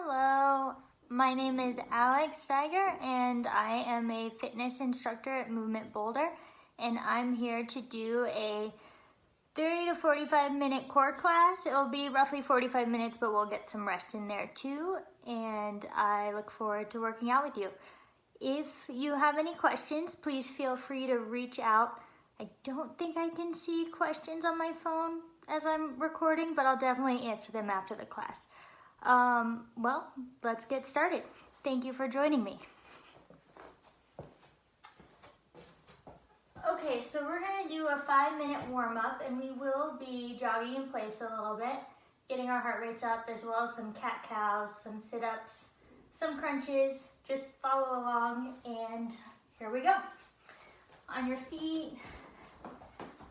Hello, my name is Alex Steiger and I am a fitness instructor at Movement Boulder, and I'm here to do a 30 to 45 minute core class. It'll be roughly 45 minutes, but we'll get some rest in there too, and I look forward to working out with you. If you have any questions, please feel free to reach out. I don't think I can see questions on my phone as I'm recording, but I'll definitely answer them after the class. Well, let's get started. Thank you for joining me. Okay, so we're going to do a 5-minute warm-up, and we will be jogging in place a little bit, getting our heart rates up, as well as some cat-cows, some sit-ups, some crunches. Just follow along, and here we go. On your feet,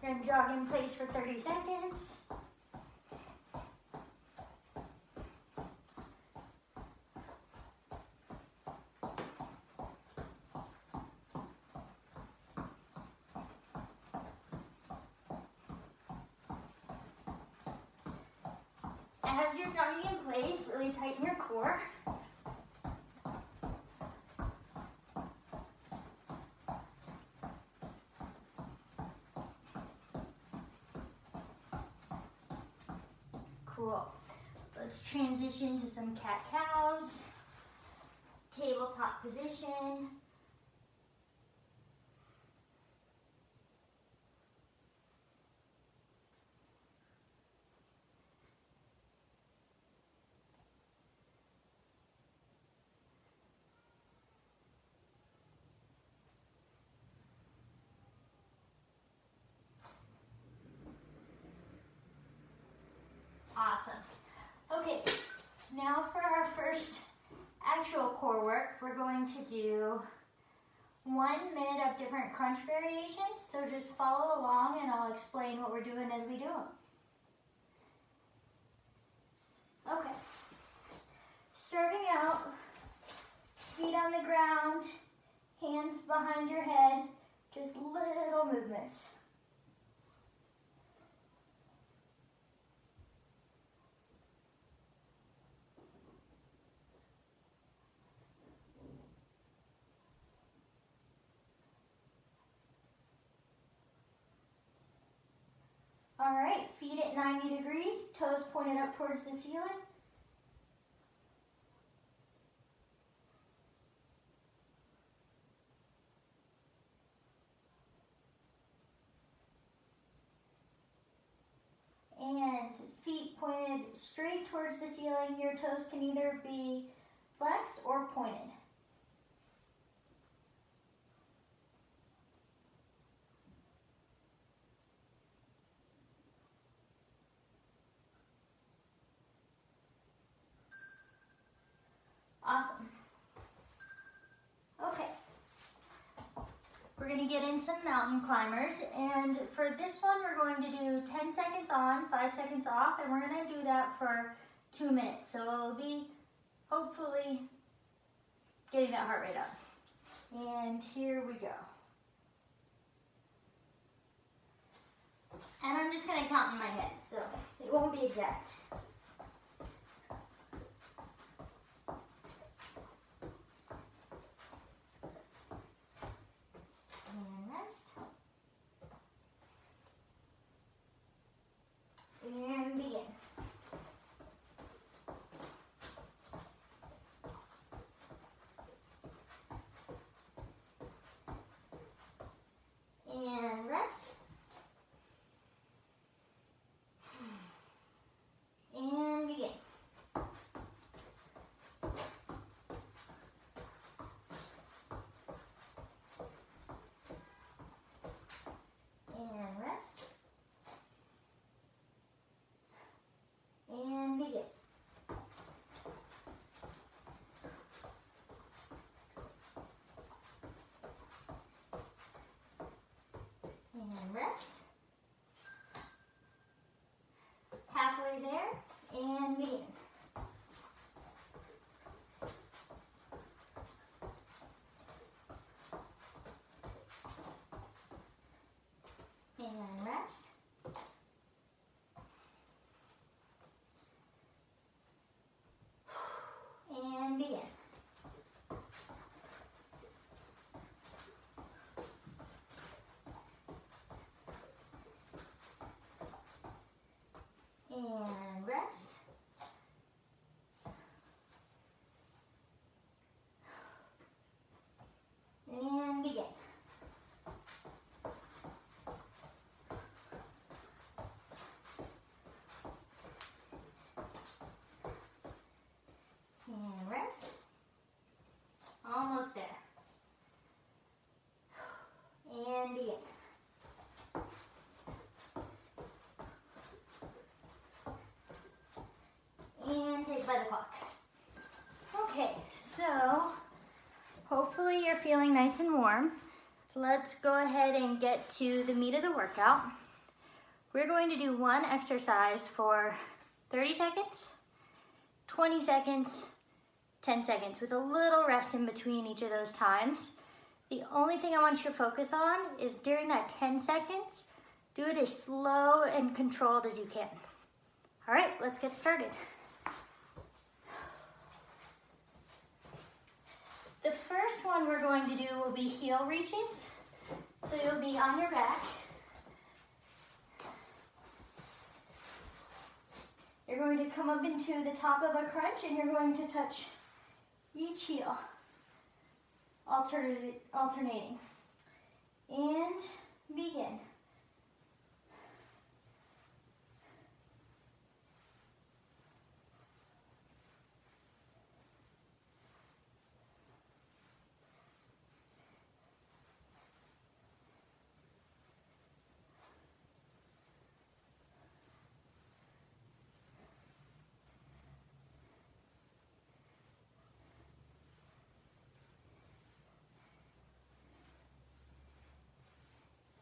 we're going to jog in place for 30 seconds. As you're jogging in place, really tighten your core. Cool. Let's transition to some cat-cows, tabletop position. Awesome. Okay, now for our first actual core work, we're going to do 1 minute of different crunch variations. So just follow along and I'll explain what we're doing as we do them. Okay, starting out, feet on the ground, hands behind your head, just little movements. All right, feet at 90 degrees, toes pointed up towards the ceiling. And feet pointed straight towards the ceiling. Your toes can either be flexed or pointed. Awesome. Okay. We're going to get in some mountain climbers, and for this one we're going to do 10 seconds on, 5 seconds off, and we're going to do that for 2 minutes. So it'll be hopefully getting that heart rate up. And here we go. And I'm just going to count in my head, so it won't be exact. And begin. And rest. And begin. And rest. And begin. And rest. nice and warm, let's go ahead and get to the meat of the workout. We're going to do one exercise for 30 seconds, 20 seconds, 10 seconds with a little rest in between each of those times. The only thing I want you to focus on is during that 10 seconds, do it as slow and controlled as you can. All right, let's get started. The first one we're going to do will be heel reaches. So you'll be on your back. You're going to come up into the top of a crunch and you're going to touch each heel, alternating. And begin.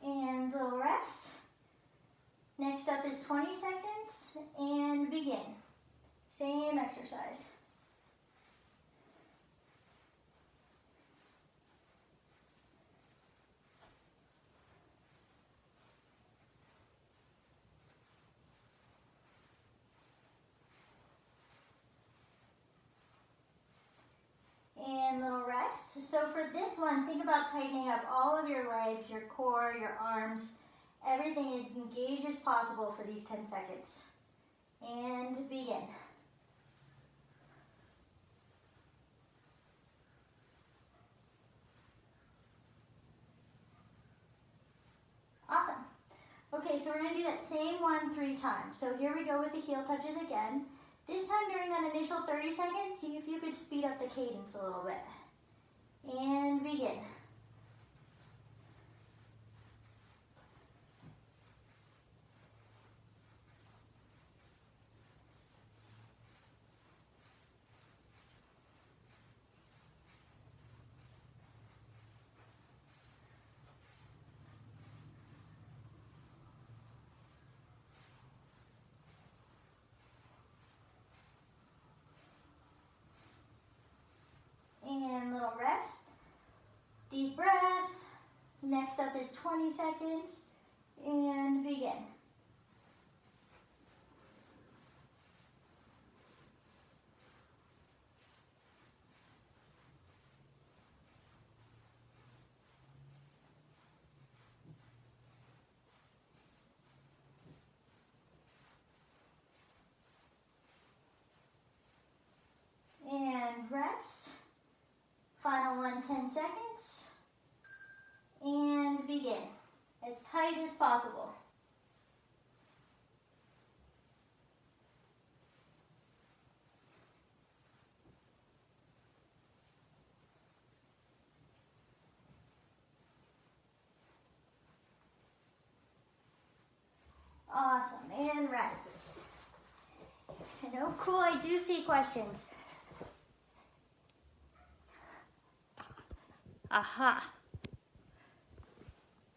And little rest. Next up is 20 seconds and begin. Same exercise. And little rest. So for this one, think about tightening up all of your legs, your core, your arms. Everything is engaged as possible for these 10 seconds. And begin. Awesome. Okay, so we're going to do that same one 3 times. So here we go with the heel touches again. This time during that initial 30 seconds, see if you could speed up the cadence a little bit. And begin. And little rest. Deep breath. Next up is 20 seconds. And begin. And rest. Final one, 10 seconds. And begin. As tight as possible. Awesome. And rest. And oh cool, I do see questions. Aha.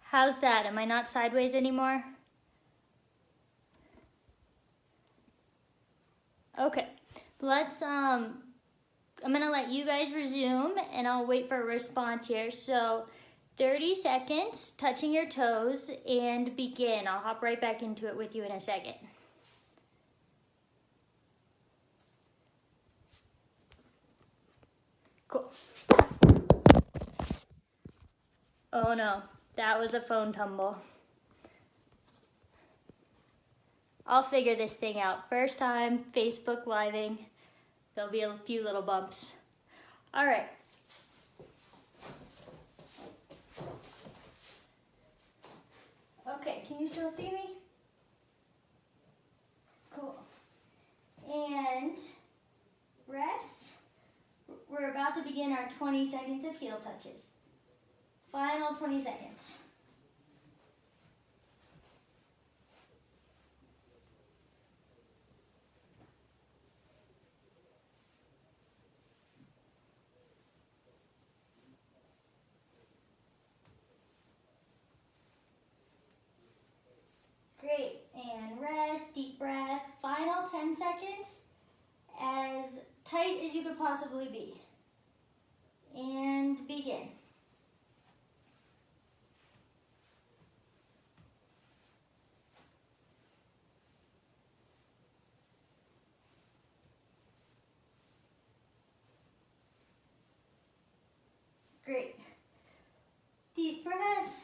How's that? Am I not sideways anymore? Okay. I'm gonna let you guys resume and I'll wait for a response here. So 30 seconds, touching your toes, and begin. I'll hop right back into it with you in a second. Cool. Oh no, that was a phone tumble. I'll figure this thing out. First time Facebook living, there'll be a few little bumps. All right. Okay, can you still see me? Cool. And rest. We're about to begin our 20 seconds of heel touches. Final 20 seconds. seconds, as tight as you could possibly be. And begin. Great. Deep breath.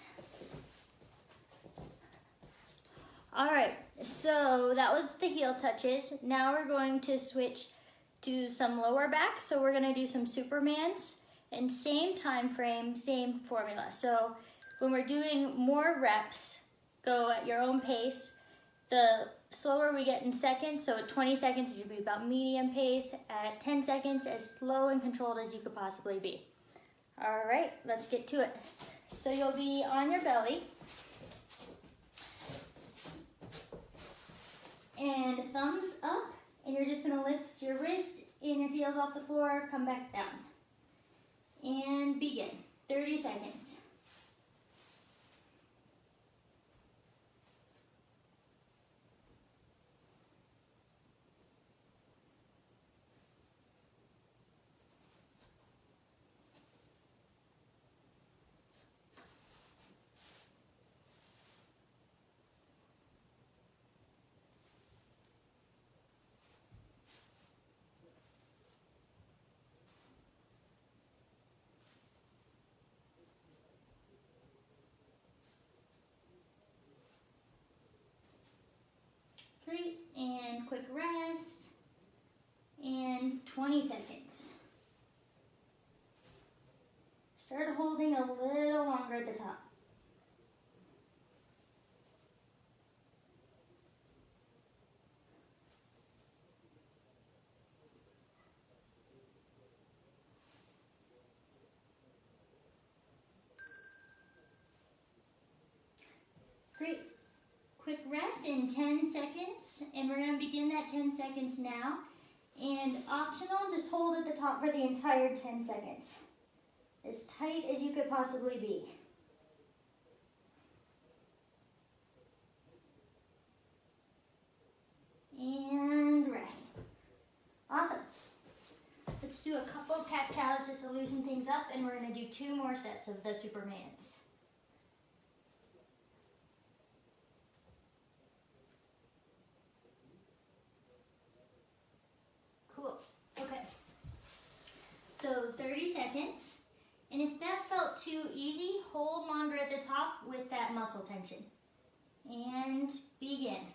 All right, so that was the heel touches. Now we're going to switch to some lower back. So we're gonna do some Supermans and same time frame, same formula. So when we're doing more reps, go at your own pace. The slower we get in seconds, so at 20 seconds, you should be about medium pace. At 10 seconds, as slow and controlled as you could possibly be. All right, let's get to it. So you'll be on your belly. And thumbs up, and you're just gonna lift your wrist and your heels off the floor, come back down. And begin, 30 seconds. Great, and quick rest, and 20 seconds. Start holding a little longer at the top. Great. Quick rest in 10 seconds, and we're going to begin that 10 seconds now. And optional, just hold at the top for the entire 10 seconds. As tight as you could possibly be. And rest. Awesome. Let's do a couple cat-cows just to loosen things up, and we're going to do 2 more sets of the Supermans. Cool. Okay. So 30 seconds. And if that felt too easy, hold longer at the top with that muscle tension. And begin.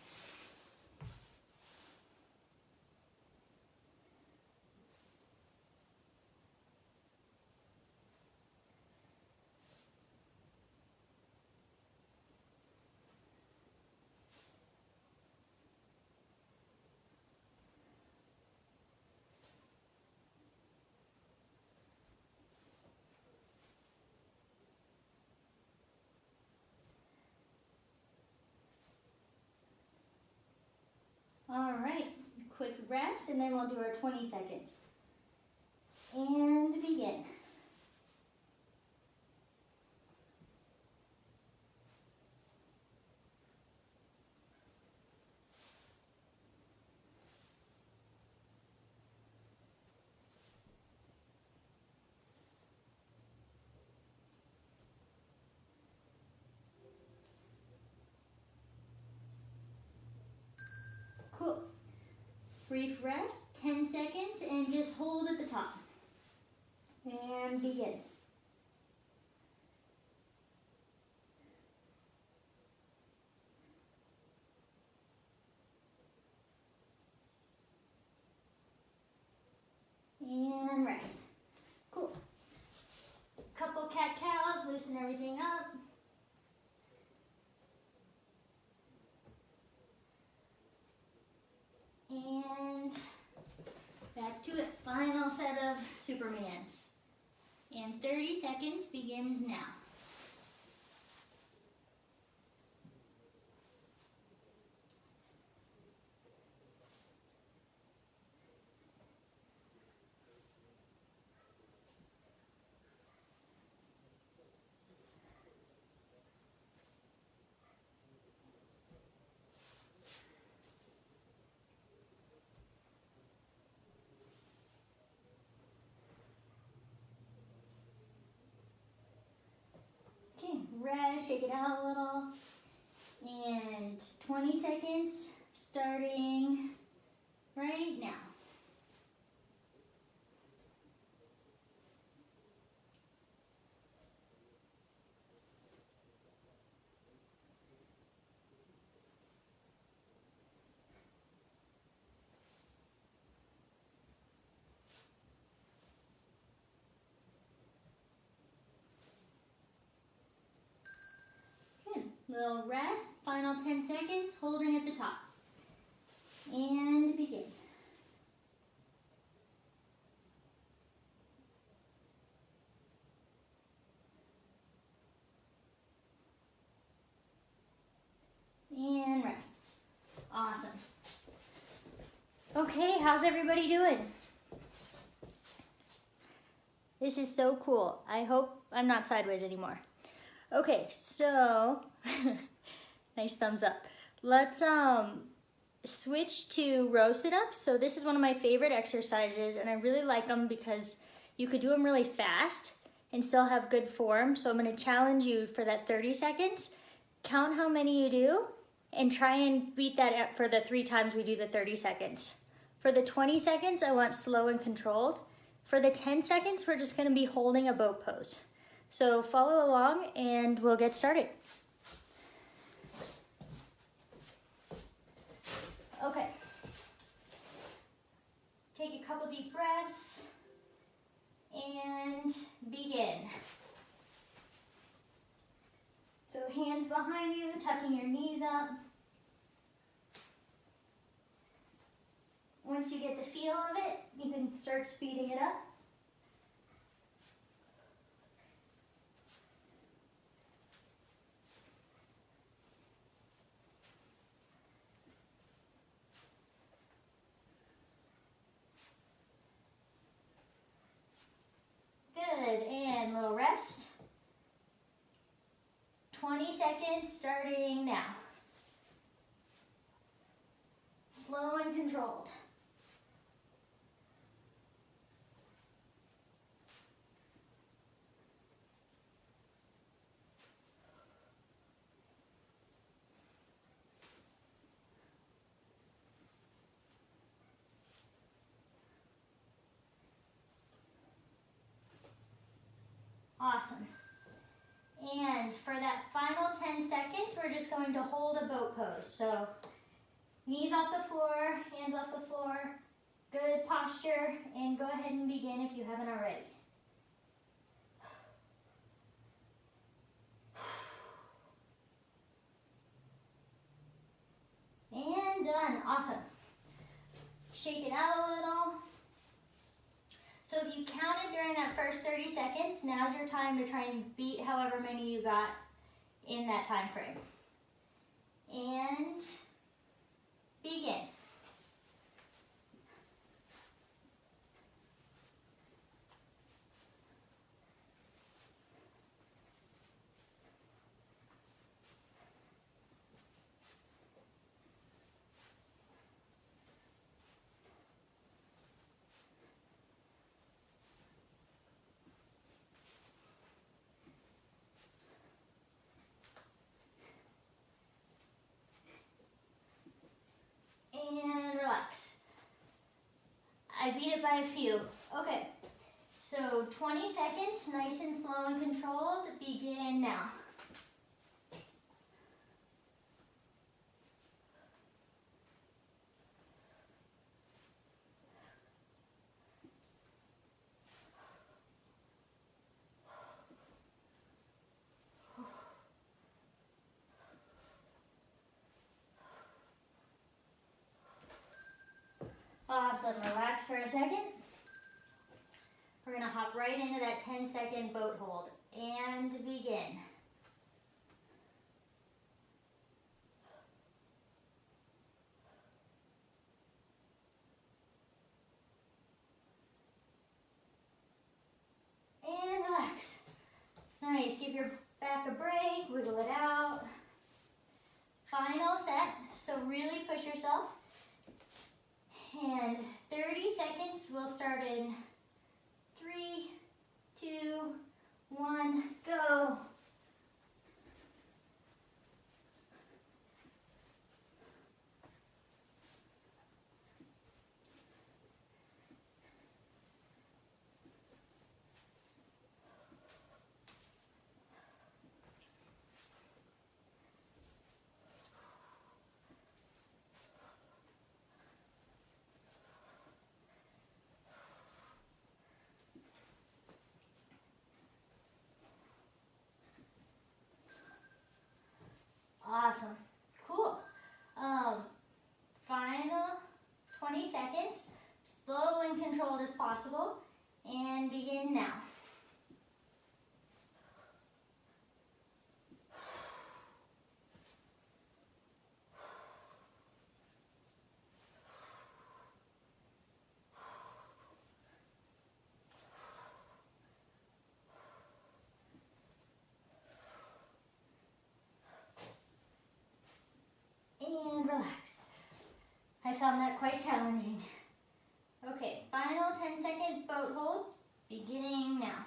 All right, quick rest, and then we'll do our 20 seconds. And begin. Cool. Brief rest, 10 seconds, and just hold at the top. And begin. And rest. Cool. Couple cat-cows, loosen everything up. And back to it. Final set of Supermans. And 30 seconds begins now. shake it out a little. And 20 seconds starting right now. Little rest, final 10 seconds, holding at the top. And begin. And rest. Awesome. Okay, how's everybody doing? This is so cool. I hope I'm not sideways anymore. Okay, so nice thumbs up. Let's switch to row sit-ups. So this is one of my favorite exercises, and I really like them because you could do them really fast and still have good form. So I'm going to challenge you for that 30 seconds. Count how many you do and try and beat that up for the 3 times we do the 30 seconds. For the 20 seconds, I want slow and controlled. For the 10 seconds, we're just going to be holding a boat pose. So follow along and we'll get started. Okay. Take a couple deep breaths and begin. So hands behind you, tucking your knees up. Once you get the feel of it, you can start speeding it up. Good, and a little rest. 20 seconds starting now. Slow and controlled. Awesome. And for that final 10 seconds, we're just going to hold a boat pose. So knees off the floor, hands off the floor, good posture, and go ahead and begin if you haven't already. And done, awesome. Shake it out a little. So if you counted during that first 30 seconds, now's your time to try and beat however many you got in that time frame. And begin. And relax. I beat it by a few. Okay, so 20 seconds, nice and slow and controlled. Begin now. Awesome, relax for a second. We're gonna hop right into that 10-second boat hold and begin. And relax. Nice, give your back a break, wiggle it out. Final set, so really push yourself. And 30 seconds, we'll start in 3, 2, 1, go. Awesome. Cool. Final 20 seconds. Slow and controlled as possible. And begin now. And relax. I found that quite challenging. Okay, final 10-second boat hold, beginning now.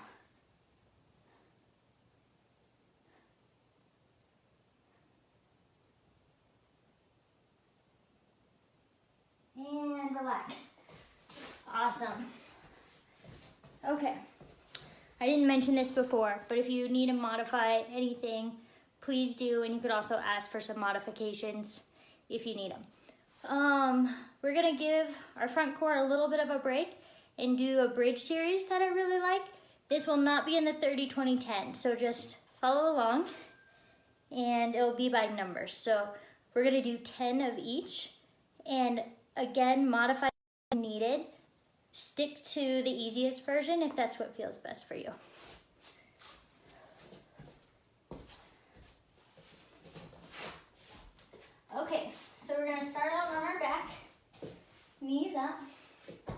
And relax. Awesome. Okay, I didn't mention this before, but if you need to modify anything, please do, and you could also ask for some modifications if you need them. We're gonna give our front core a little bit of a break and do a bridge series that I really like. This will not be in the 30-20-10, so just follow along and it'll be by numbers. So we're gonna do 10 of each, and again, modify as needed. Stick to the easiest version if that's what feels best for you. Okay, so we're gonna start out on our back, knees up,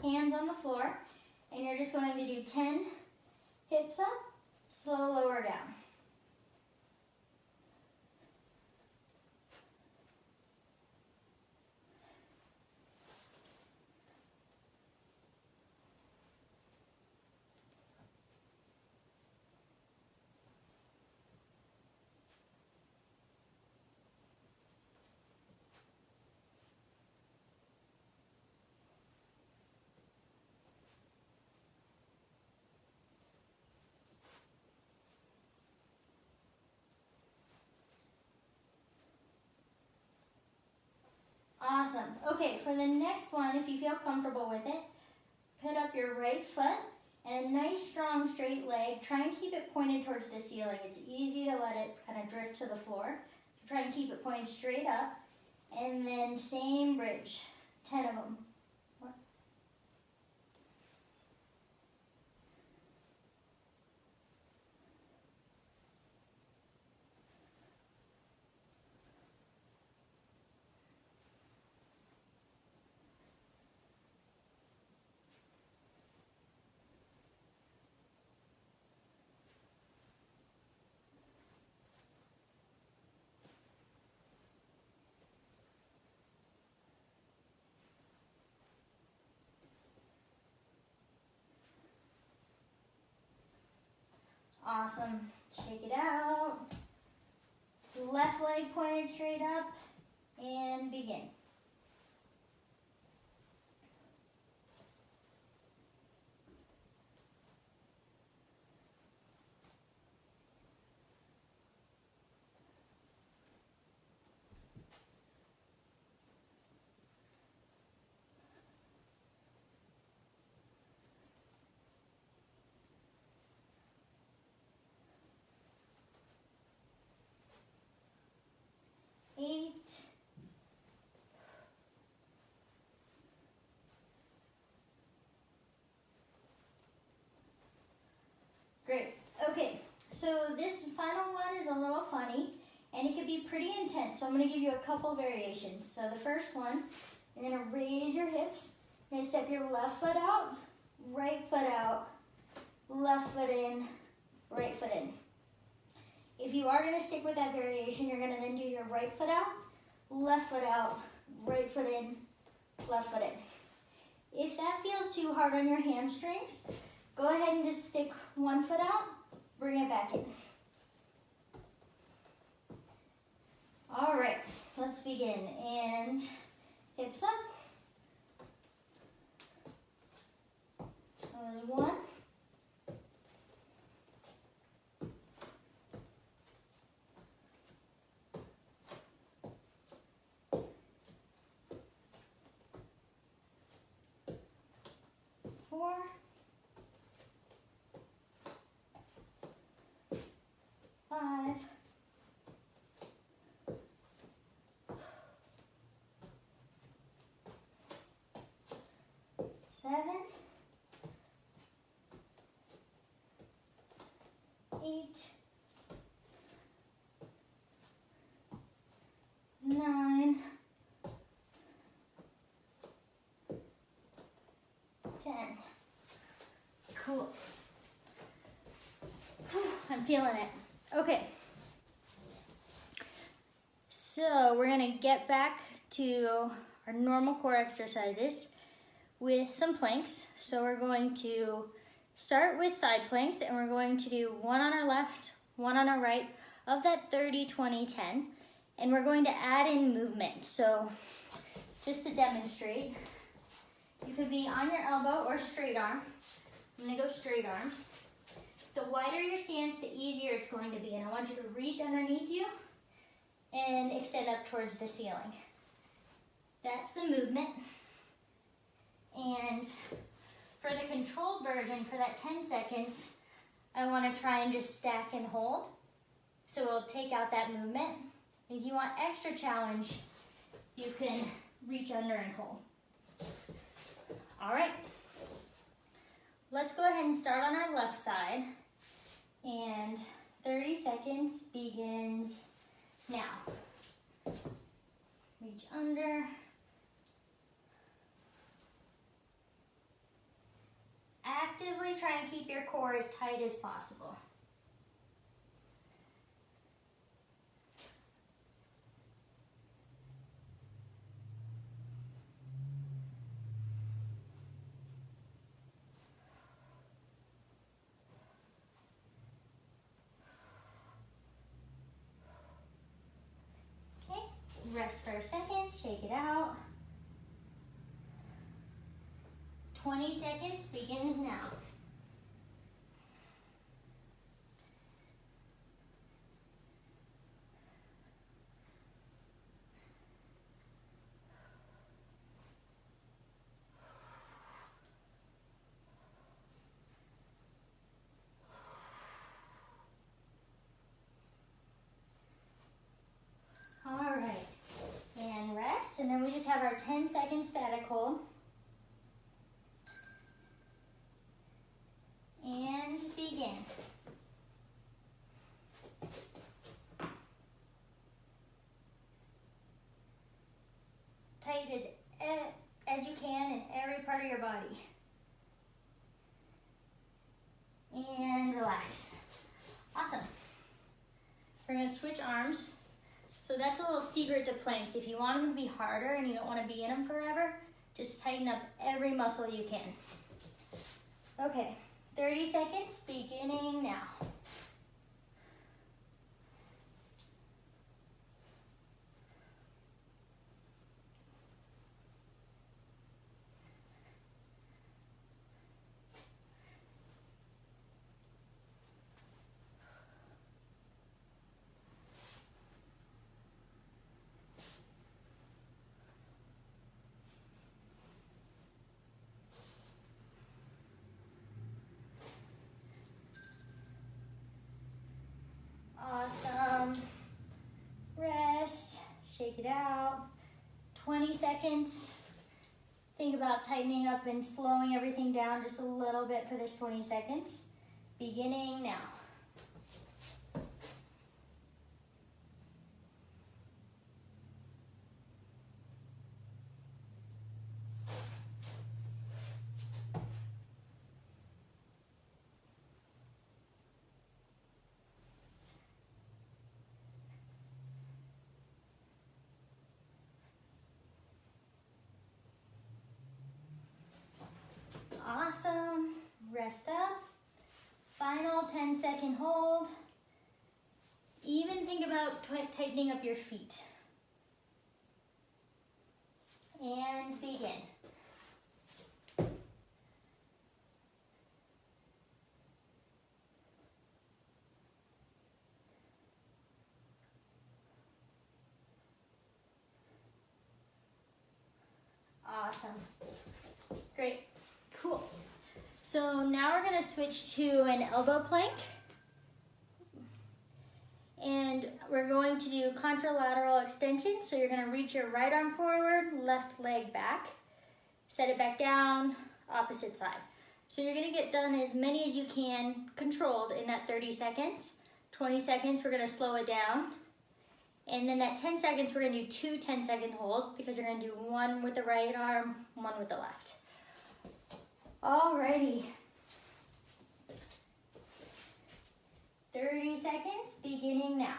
hands on the floor, and you're just going to do 10 hips up, slow lower down. Awesome. Okay, for the next one, if you feel comfortable with it, put up your right foot and a nice strong straight leg. Try and keep it pointed towards the ceiling. It's easy to let it kind of drift to the floor. So try and keep it pointed straight up. And then same bridge, 10 of them. Awesome. Shake it out. Left leg pointed straight up and begin. Eight. Great. Okay, so this final one is a little funny and it could be pretty intense. So I'm going to give you a couple variations. So the first one, you're going to raise your hips. You're going to step your left foot out, left foot in, right foot in. If you are going to stick with that variation, you're going to then do your right foot out, right foot in, left foot in. If that feels too hard on your hamstrings, go ahead and just stick one foot out, bring it back in. All right, let's begin. And hips up. That was 1. 4, 5, I'm feeling it. Okay. So we're gonna get back to our normal core exercises with some planks. So we're going to start with side planks, and we're going to do one on our left, one on our right of that 30, 20, 10. And we're going to add in movement. So just to demonstrate, you could be on your elbow or straight arm. I'm gonna go straight arm. The wider your stance, the easier it's going to be. And I want you to reach underneath you and extend up towards the ceiling. That's the movement. And for the controlled version, for that 10 seconds, I want to try and just stack and hold. So we'll take out that movement. If you want extra challenge, you can reach under and hold. All right. Let's go ahead and start on our left side. And 30 seconds begins now. Reach under. Actively try and keep your core as tight as possible. Okay, rest for a second, shake it out. 20 seconds begins now. All right, and rest, and then we just have our 10-second static hold. And begin. Tight as you can in every part of your body. And relax. Awesome. We're going to switch arms. So that's a little secret to planks. If you want them to be harder and you don't want to be in them forever, just tighten up every muscle you can. Okay. 30 seconds, beginning now. Awesome. Rest, shake it out. 20 seconds. Think about tightening up and slowing everything down just a little bit for this 20 seconds. Beginning now. Awesome. Rest up. Final 10-second hold. Even think about tightening up your feet. And begin. Awesome. Great. Cool. So now we're going to switch to an elbow plank. And we're going to do contralateral extension. So you're going to reach your right arm forward, left leg back. Set it back down, opposite side. So you're going to get done as many as you can controlled in that 30 seconds. 20 seconds, we're going to slow it down. And then that 10 seconds, we're going to do 2 10-second holds because you're going to do one with the right arm, one with the left. Alrighty. 30 seconds, beginning now.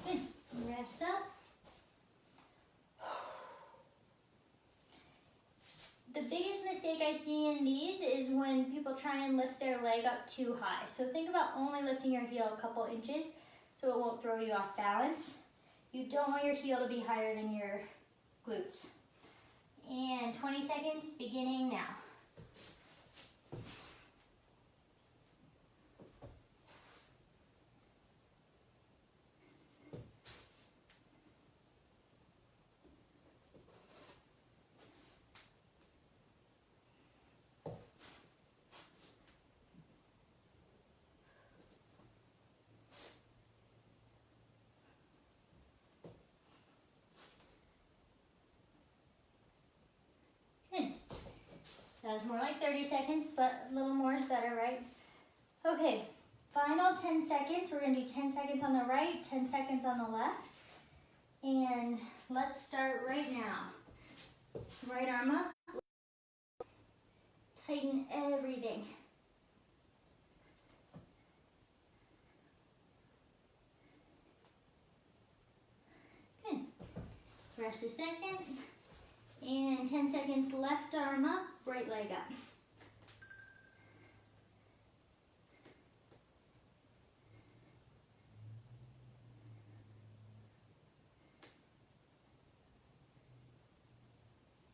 Good. Rest up. The biggest mistake I see in these is when people try and lift their leg up too high. So think about only lifting your heel a couple inches so it won't throw you off balance. You don't want your heel to be higher than your glutes. And 20 seconds, beginning now. That was more like 30 seconds, but a little more is better, right? Okay, final 10 seconds. We're gonna do 10 seconds on the right, 10 seconds on the left. And let's start right now. Right arm up. Tighten everything. Good. Rest a second. And 10 seconds, left arm up, right leg up.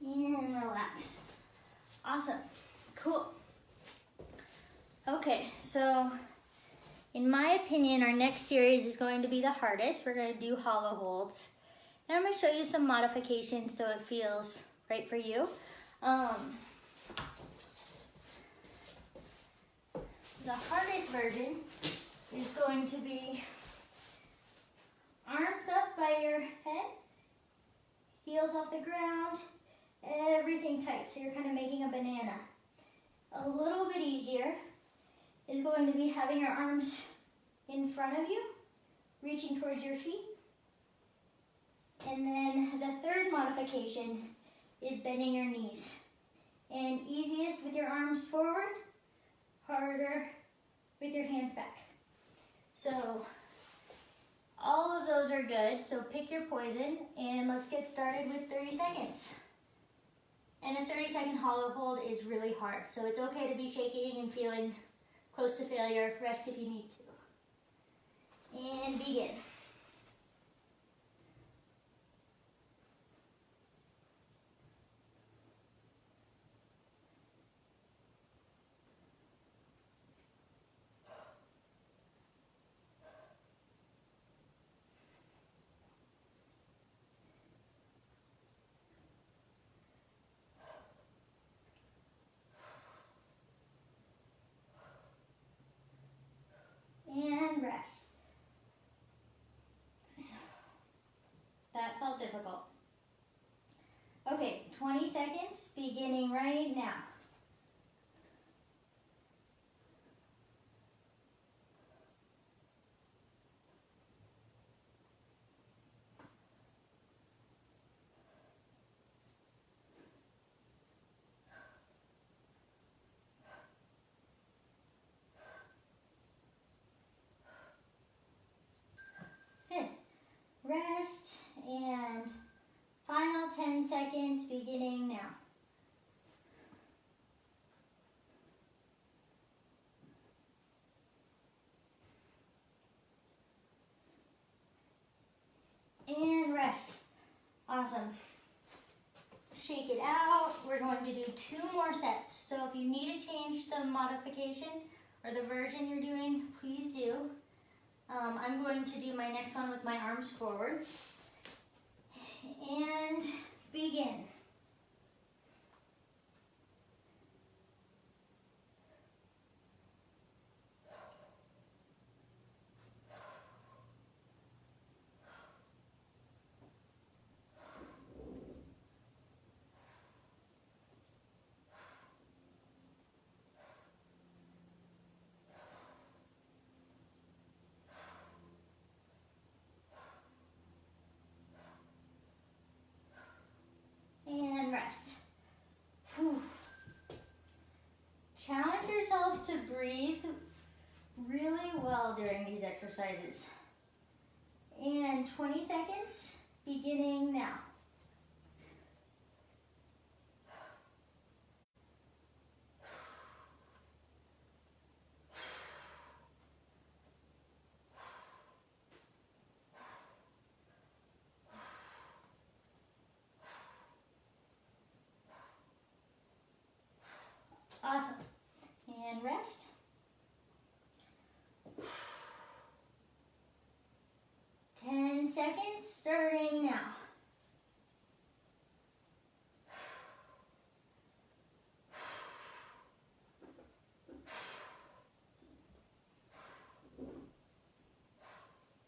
And relax. Awesome. Cool. Okay, so in my opinion, our next series is going to be the hardest. We're going to do hollow holds. And I'm going to show you some modifications so it feels right for you. The hardest version is going to be arms up by your head, heels off the ground, everything tight, so you're kind of making a banana. A little bit easier is going to be having your arms in front of you, reaching towards your feet. And then the third modification is bending your knees. And easiest with your arms forward, harder with your hands back. So all of those are good, so pick your poison and let's get started with 30 seconds. And a 30-second hollow hold is really hard, so it's okay to be shaking and feeling close to failure. Rest if you need to. And begin. And rest. That felt difficult. Okay, 20 seconds, beginning right now. Good. Rest and final 10 seconds, beginning now. And rest. Awesome. Shake it out. We're going to do 2 more sets. So if you need to change the modification or the version you're doing, please do. I'm going to do my next one with my arms forward. And begin. rest. Whew. Challenge yourself to breathe really well during these exercises. And 20 seconds, beginning now. Awesome. And rest. 10 seconds, starting now.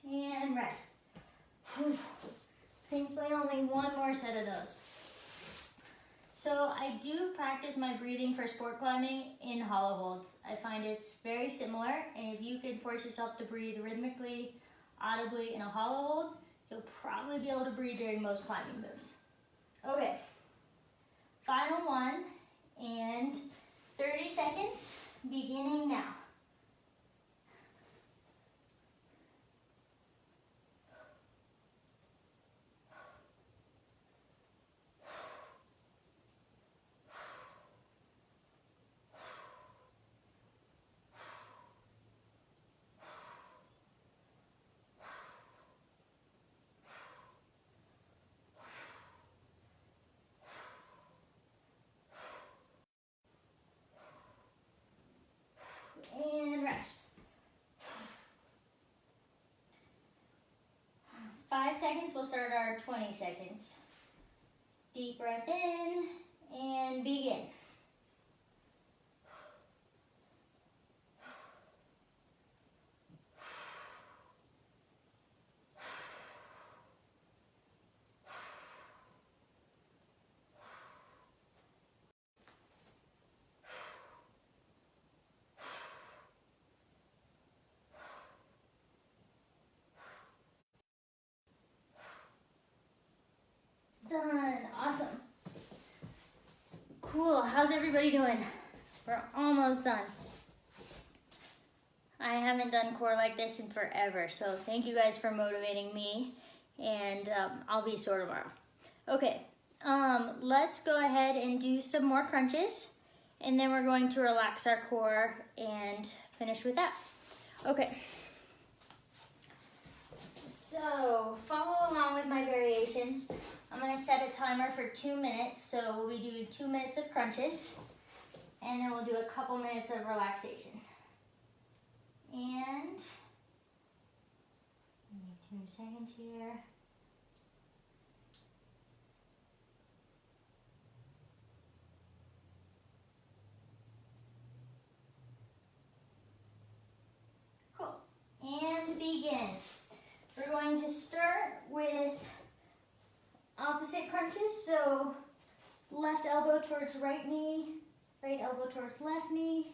And rest. Thankfully, only one more set of those. So I do practice my breathing for sport climbing in hollow holds. I find it's very similar, and if you can force yourself to breathe rhythmically, audibly in a hollow hold, you'll probably be able to breathe during most climbing moves. Okay, final one, and 30 seconds, beginning now. And rest. 5 seconds, we'll start our 20 seconds. Deep breath in, and begin. Done. Awesome. Cool. How's everybody doing? We're almost done. I haven't done core like this in forever, so thank you guys for motivating me, and I'll be sore tomorrow. Okay, let's go ahead and do some more crunches, and then we're going to relax our core and finish with that. Okay. So, follow along with my variations. I'm going to set a timer for 2 minutes, so we'll be doing 2 minutes of crunches, and then we'll do a couple minutes of relaxation. And, 2 seconds here. Cool. And begin. We're going to start with opposite crunches, so left elbow towards right knee, right elbow towards left knee.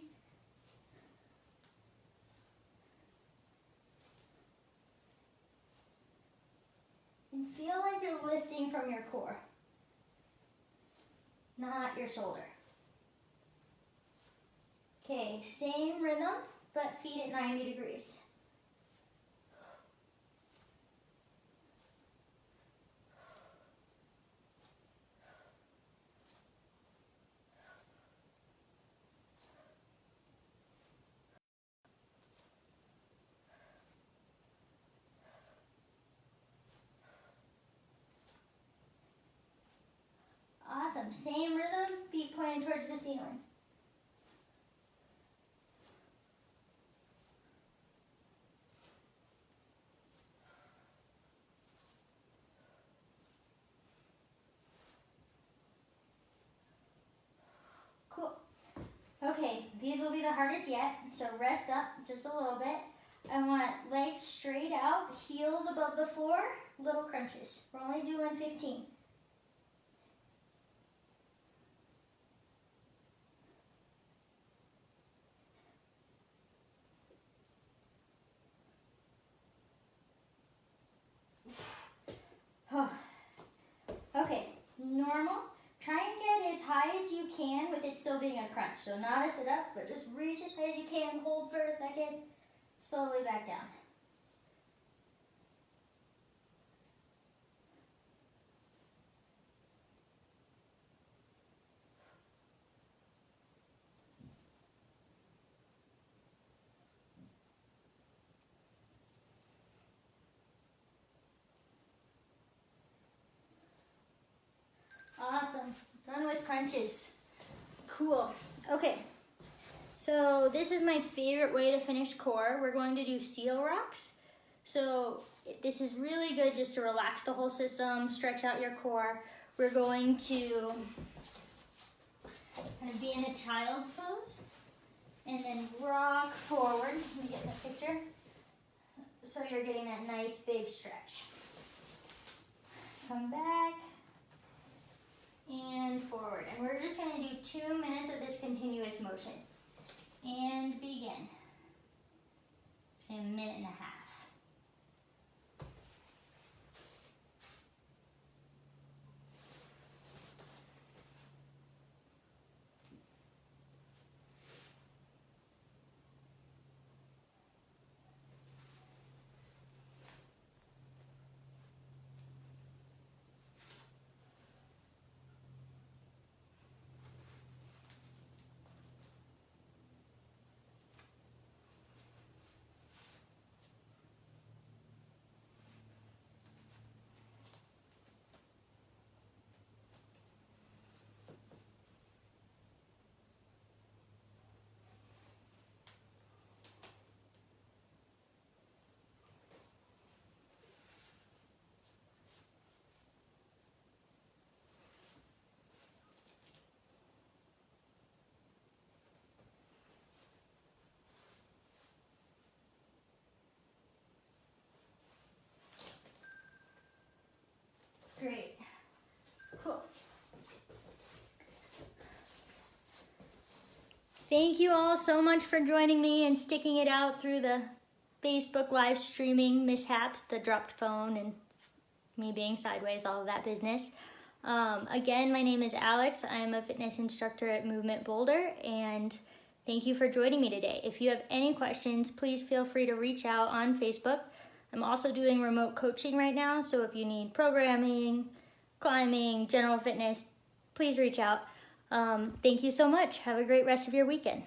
And feel like you're lifting from your core, not your shoulder. Okay, same rhythm, but feet at 90 degrees. Awesome, same rhythm, feet pointing towards the ceiling. Cool. Okay, these will be the hardest yet, so rest up just a little bit. I want legs straight out, heels above the floor, little crunches. We're only doing 15. Okay, normal. Try and high as you can with it still being a crunch. So not a sit up, but just reach as high as you can, hold for a second, slowly back down. Awesome, done with crunches. Cool, okay. So this is my favorite way to finish core. We're going to do seal rocks. So this is really good just to relax the whole system, stretch out your core. We're going to kind of be in a child's pose and then rock forward. Let me get in the picture. So you're getting that nice big stretch. Come back and forward. And we're just gonna do 2 minutes of this continuous motion. And begin. A minute and a half. Great. Cool. Thank you all so much for joining me and sticking it out through the Facebook live streaming mishaps, the dropped phone and me being sideways, all of that business. Again, my name is Alex. I'm a fitness instructor at Movement Boulder, and thank you for joining me today. If you have any questions, please feel free to reach out on Facebook. I'm also doing remote coaching right now, so if you need programming, climbing, general fitness, please reach out. Thank you so much. Have a great rest of your weekend.